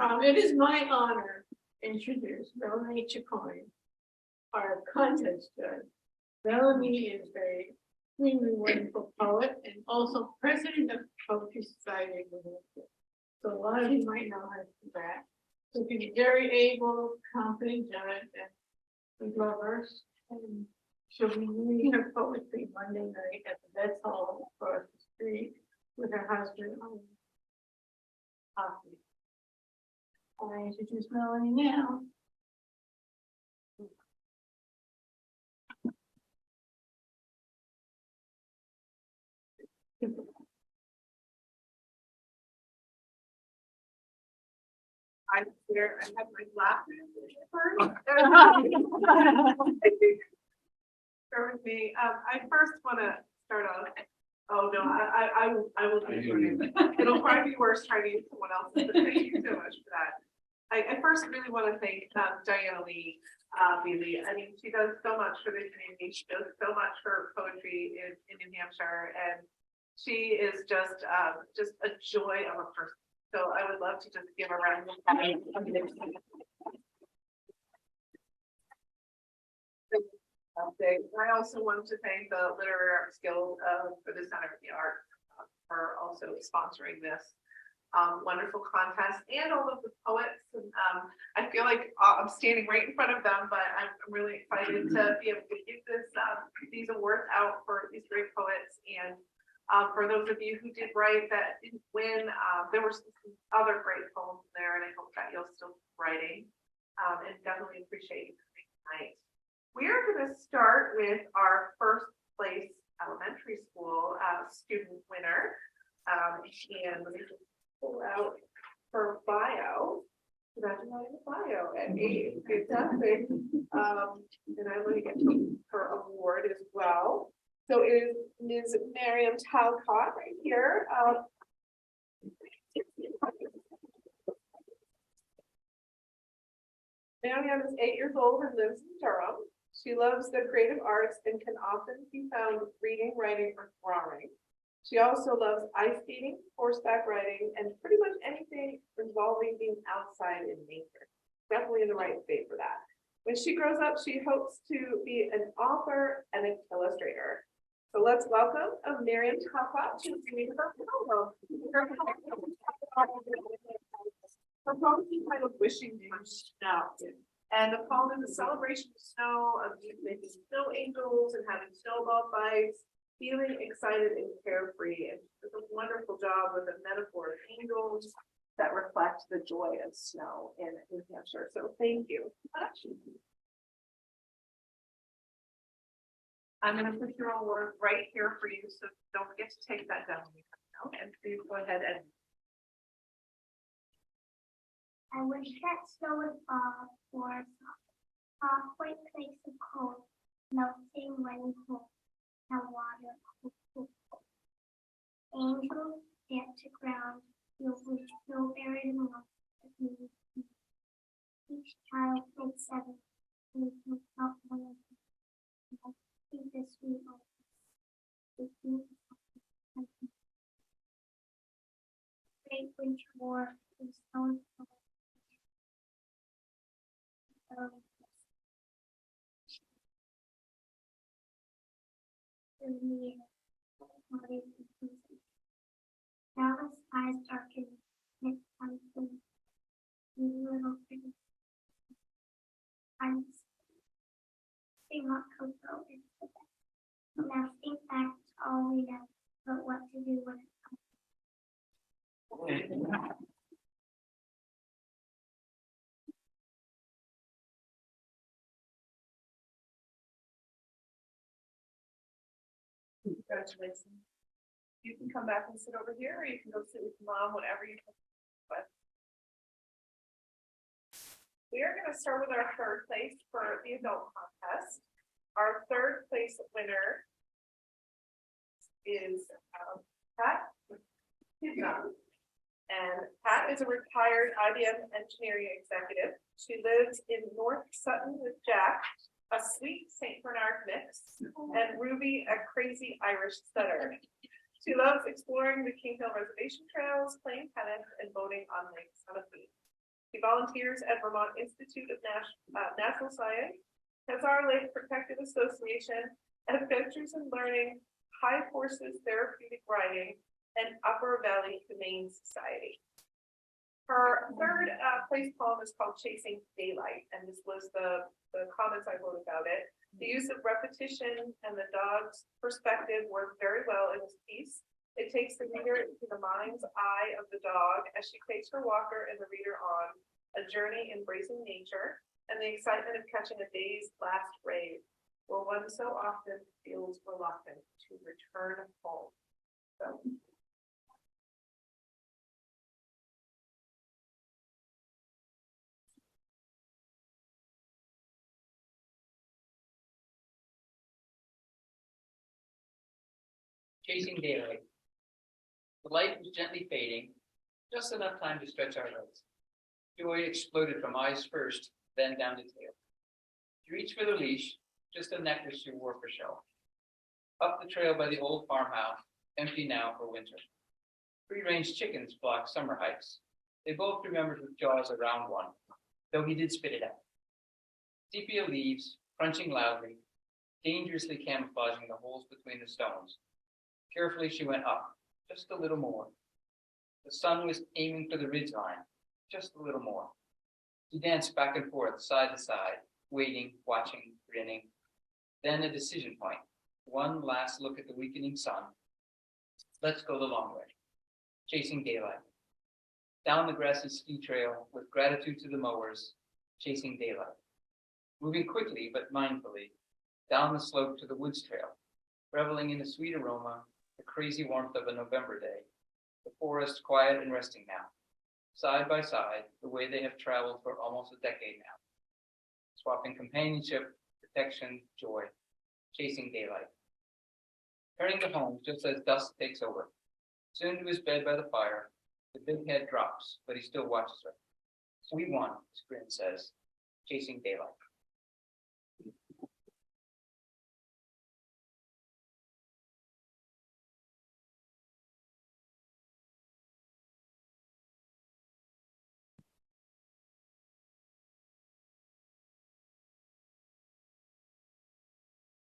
It is my honor to introduce Melanie Chacon, our contest judge. Melanie is a extremely wonderful poet and also president of the Poetry Society of New Hampshire. So a lot of you might know her from that. So she's a very able, confident judge, and we love her. And she'll be reading her poetry Monday night at the Vets Hall across the street with her husband on coffee. I introduce Melanie now. I'm here. I have my glasses first. Bear with me. I first want to start off. Oh no, I will do it. It'll probably be worse trying to use someone else's. But thank you so much for that. I first really want to thank Diana Lee. Really, I mean, she does so much for the community. She does so much for poetry in New Hampshire, and she is just a joy of a person. So I would love to just give a round of applause. I also want to thank the Literary Arts Guild for the Center of the Arts for also sponsoring this wonderful contest, and all of the poets. And I feel like I'm standing right in front of them, but I'm really excited to be able to give these awards out for these great poets. And for those of you who did write that didn't win, there were some other great poems there, and I hope that you'll still keep writing. And definitely appreciate you coming tonight. We are going to start with our first place elementary school student winner. And let me just pull out her bio. Imagine having a bio at 8. Fantastic. And I'm going to get her award as well. So it is Ms. Miriam Talcott right here. Miriam is 8 years old and lives in Durham. She loves the creative arts and can often be found reading, writing, or drawing. She also loves ice skating, horseback riding, and pretty much anything involving being outside in nature. Definitely in the right state for that. When she grows up, she hopes to be an author and an illustrator. So let's welcome Miriam Talcott to read her poem. Her poem is entitled Wishing for Snow. And the poem is a celebration of snow, of making snow angels and having snowball fights, feeling excited and carefree. And she does a wonderful job with a metaphor of angels that reflect the joy of snow in New Hampshire. So thank you. I'm going to put your award right here for you, so don't forget to take that down when you come out. And please go ahead and. I wish that snow would fall for a halfway place of cold, melting when cold, and water cool. Angels dance to ground, fields with snow buried in love. Each child played 7, and felt one of them. This sweet great winter war is so now the skies darken, and it's time to little things. I'm saying hot cocoa is the best. Now think back to all we know, but what to do when it comes. Congratulations. You can come back and sit over here, or you can go sit with mom, whatever you with. We are going to start with our third place for the adult contest. Our third place winner is Pat Young. And Pat is a retired IBM engineering executive. She lives in North Sutton with Jack, a sweet St. Bernard mix, and Ruby, a crazy Irish setter. She loves exploring the King Hill Reservation trails, playing tennis, and boating on Lake Sunapee. She volunteers at Vermont Institute of Natural Science, Hazard Lake Protective Association, Adventures in Learning, High Horses Therapeutic Riding, and Upper Valley Humane Society. Her third place poem is called Chasing Daylight, and this was the comments I wrote about it. The use of repetition and the dog's perspective work very well in this piece. It takes the reader into the mind's eye of the dog as she takes her walker and the reader on a journey embracing nature and the excitement of catching a day's last rave, where one so often feels reluctant to return home. So. Chasing daylight. The light was gently fading, just enough time to stretch our legs. Joy exploded from eyes first, then down to tail. She reached for the leash, just a necklace she wore for show. Up the trail by the old farmhouse, empty now for winter. Free-range chickens blocked summer hikes. They both remembered with jaws around one, though he did spit it out. Sepia leaves, crunching loudly, dangerously camouflaging the holes between the stones. Carefully she went up, just a little more. The sun was aiming for the ridgeline, just a little more. He danced back and forth, side to side, waiting, watching, grinning. Then a decision point. One last look at the weakening sun. Let's go the long way. Chasing daylight. Down the grassy ski trail, with gratitude to the mowers, chasing daylight. Moving quickly but mindfully, down the slope to the woods trail, reveling in the sweet aroma, the crazy warmth of a November day, the forest quiet and resting now, side by side, the way they have traveled for almost a decade now, swapping companionship, protection, joy, chasing daylight. Turning to home just as dusk takes over, soon to his bed by the fire, the big head drops, but he still watches her. We won, his grin says, chasing daylight.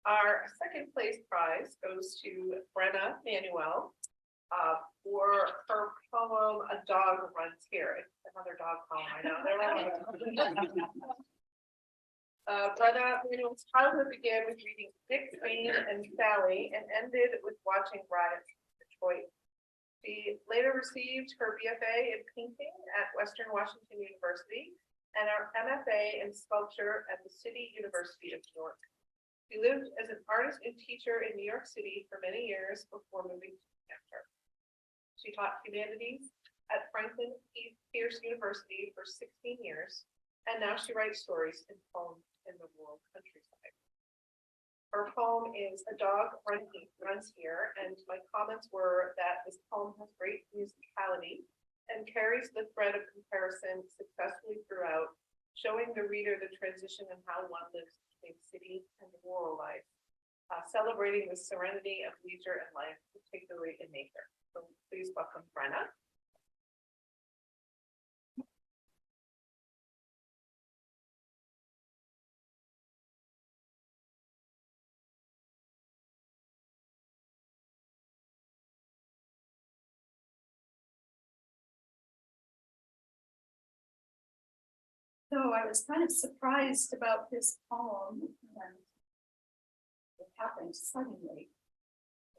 Our second place prize goes to Brenna Manuel for her poem, A Dog Runs Here. It's another dog poem, I know. Brenna Manuel's childhood began with reading Dick, Jane, and Sally and ended with watching riots in Detroit. She later received her BFA in painting at Western Washington University and her MFA in sculpture at the City University of New York. She lived as an artist and teacher in New York City for many years before moving to Hampshire. She taught humanities at Franklin Pierce University for 16 years, and now she writes stories and poems in the rural countryside. Her poem is A Dog Runs Here, and my comments were that this poem has great musicality and carries the thread of comparison successfully throughout, showing the reader the transition in how one lives between city and rural life, celebrating the serenity of leisure and life, particularly in nature. So please welcome Brenna. So I was kind of surprised about this poem, and it happened suddenly.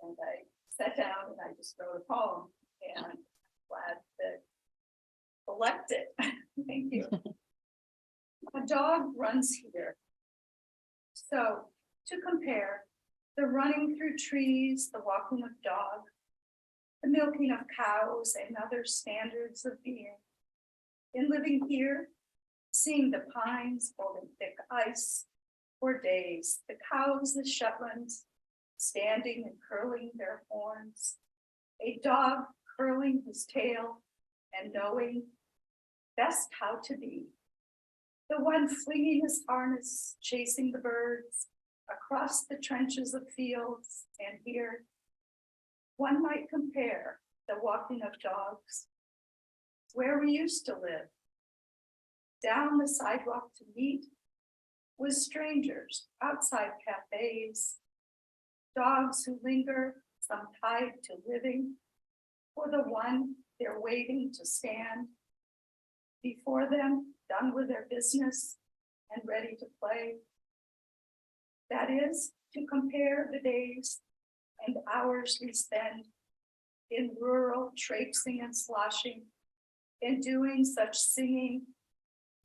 And I sat down and I just wrote a poem, and I'm glad that select it. Thank you. A dog runs here. So to compare, the running through trees, the walking of dog, the milking of cows, and other standards of being. In living here, seeing the pines holding thick ice for days, the cows, the Shetlands, standing and curling their horns, a dog curling his tail and knowing best how to be, the one flinging his harness, chasing the birds across the trenches of fields, and here one might compare the walking of dogs where we used to live, down the sidewalk to meet with strangers outside cafes, dogs who linger, some tied to living, for the one they're waiting to stand before them, done with their business and ready to play. That is, to compare the days and hours we spend in rural traipsing and sloshing, in doing such singing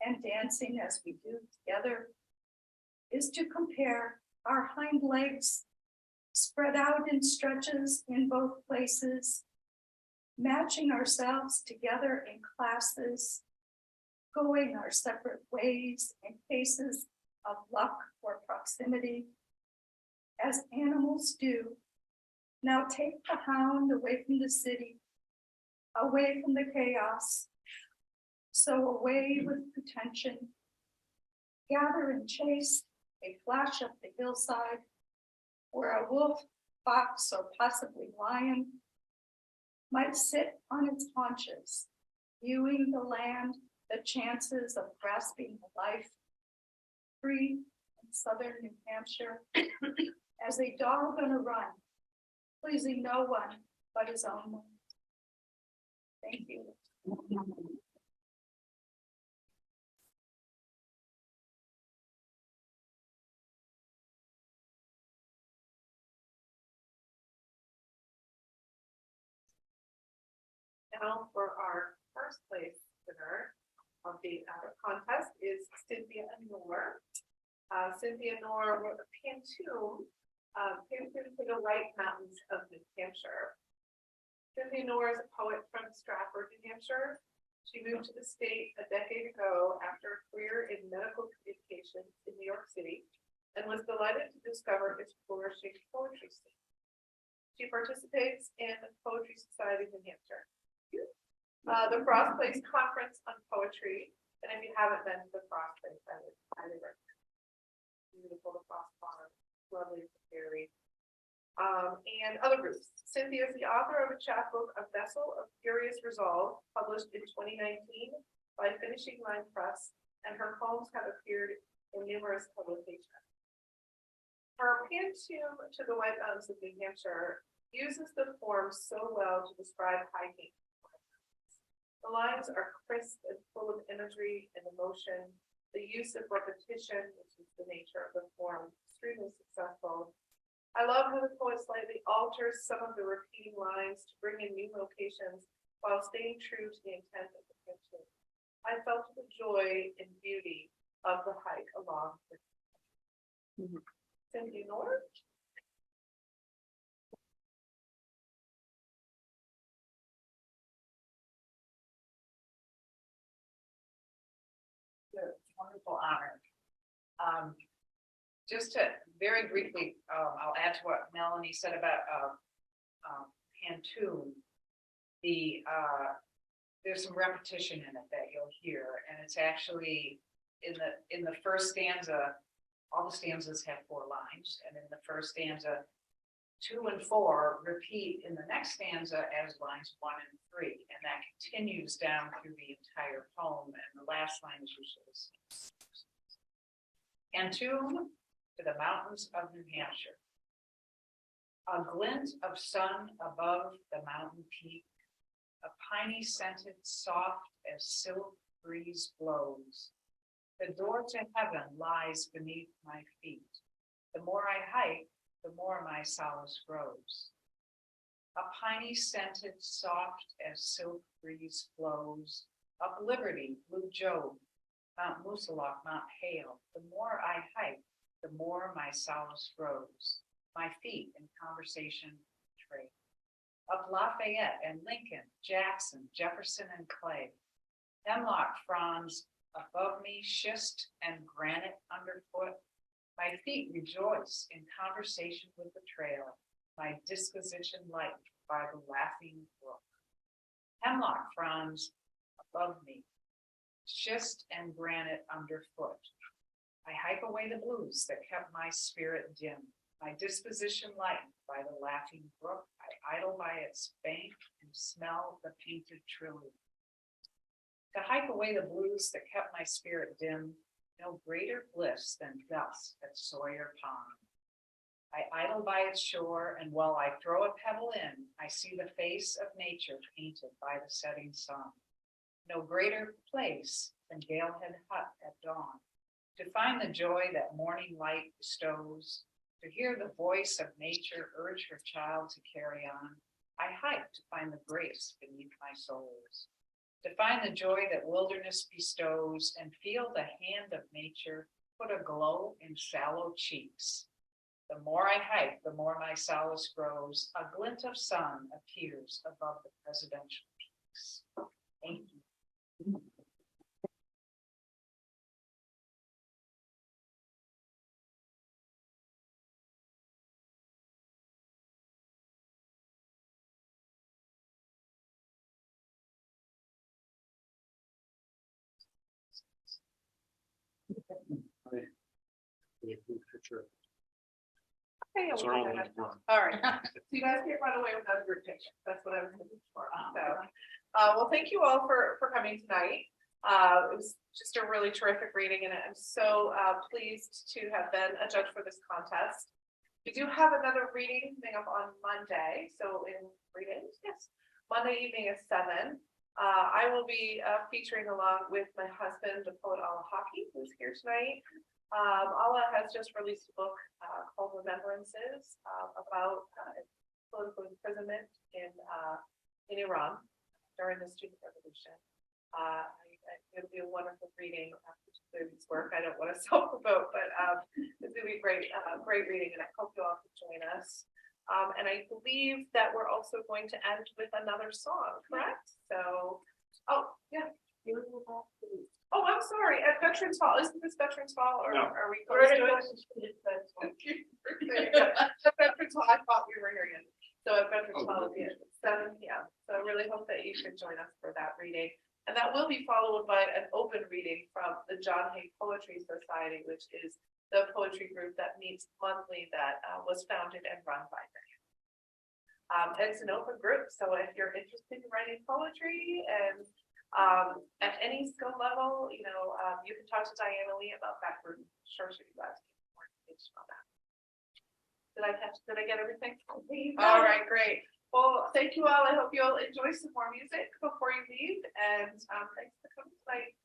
and dancing as we do together, is to compare our hind legs spread out in stretches in both places, matching ourselves together in classes, going our separate ways in cases of luck or proximity, as animals do. Now take the hound away from the city, away from the chaos, so away with pretension, gather and chase a flash up the hillside, where a wolf, fox, or possibly lion might sit on its haunches, viewing the land, the chances of grasping a life free in southern New Hampshire, as a dog on a run, pleasing no one but his own mind. Thank you. Now for our first place winner of the contest is Cynthia Noor. Cynthia Noor wrote a Pantoum for the White Mountains of New Hampshire. Cynthia Noor is a poet from Stratford, New Hampshire. She moved to the state a decade ago after a career in medical communications in New York City and was delighted to discover its flourishing poetry scene. She participates in the Poetry Society of New Hampshire. The Frost Place Conference on Poetry, and if you haven't been to the Frost Place, I would highly recommend it. Beautiful, the Frost Farm, lovely, very. And other groups. Cynthia is the author of a chapbook, A Vessel of Furious Resolve, published in 2019 by Finishing Line Press, and her poems have appeared in numerous publications. Her Pantoum to the White Mountains of New Hampshire uses the form so well to describe hiking. The lines are crisp and full of imagery and emotion. The use of repetition, which is the nature of the form, extremely successful. I love how the poet slightly alters some of the repeating lines to bring in new locations while staying true to the intent of the picture. I felt the joy and beauty of the hike along with Cynthia Noor. Wonderful honor. Just to very briefly, I'll add to what Melanie said about Pantoum. There's some repetition in it that you'll hear, and it's actually in the first stanza. All the stanzas have 4 lines, and in the first stanza, 2 and 4 repeat in the next stanza as lines 1 and 3, and that continues down through the entire poem, and the last line is usually Pantoum to the mountains of New Hampshire. A glint of sun above the mountain peak, a piney scented soft as silk breeze blows. The door to heaven lies beneath my feet. The more I hike, the more my solace grows. A piney scented soft as silk breeze flows, up Liberty, Blue Job, Mount Moosilauke, Mount Hale. The more I hike, the more my solace grows. My feet in conversation trade. Up Lafayette and Lincoln, Jackson, Jefferson and Clay. Hemlock fronds above me, schist and granite underfoot. My feet rejoice in conversation with the trail, my disposition light by the laughing brook. Hemlock fronds above me, schist and granite underfoot. I hike away the blues that kept my spirit dim, my disposition lightened by the laughing brook. I idle by its bank and smell the painted trillium. To hike away the blues that kept my spirit dim, no greater bliss than dusk at Sawyer Pond. I idle by its shore, and while I throw a pebble in, I see the face of nature painted by the setting sun. No greater place than Galehead Hut at dawn, to find the joy that morning light bestows, to hear the voice of nature urge her child to carry on. I hike to find the grace beneath my soles, to find the joy that wilderness bestows, and feel the hand of nature put a glow in sallow cheeks. The more I hike, the more my solace grows. A glint of sun appears above the presidential peaks. Thank you. Okay, So we'll I'll go let ahead. it run. All right, so you guys can't run away without a group picture, that's what I was looking for, so. Well, thank you all for coming tonight. It was just a really terrific reading, and I'm so pleased to have been a judge for this contest. We do have another reading coming up on Monday, so in 3 days, yes, Monday evening at 7. I will be featuring along with my husband, the poet Ala Hockey, who's here tonight. Ala has just released a book called Remembrances about political imprisonment in Iran during the student revolution. It'll be a wonderful reading after his work. I don't want to self-promote, but it's gonna be great, great reading, and I hope you all can join us. And I believe that we're also going to end with another song, correct? So, oh yeah. Oh, I'm sorry. At Veterans Hall, isn't this Veterans Hall, or No. are we close to it? There you go. At Veterans Hall, I thought we were here yet. So at Veterans Hall, yeah, 7 p.m. So I really hope that you can join us for that reading. And that will be followed by an open reading from the John Hay Poetry Society, which is the poetry group that meets monthly that was founded and run by me. It's an open group, so if you're interested in writing poetry and at any skill level, you know, you can talk to Diana Lee about that group. Sure, she guys get more information on that. Did I get everything? All right, great. Well, thank you all. I hope you'll enjoy some more music before you leave, and thanks for coming tonight.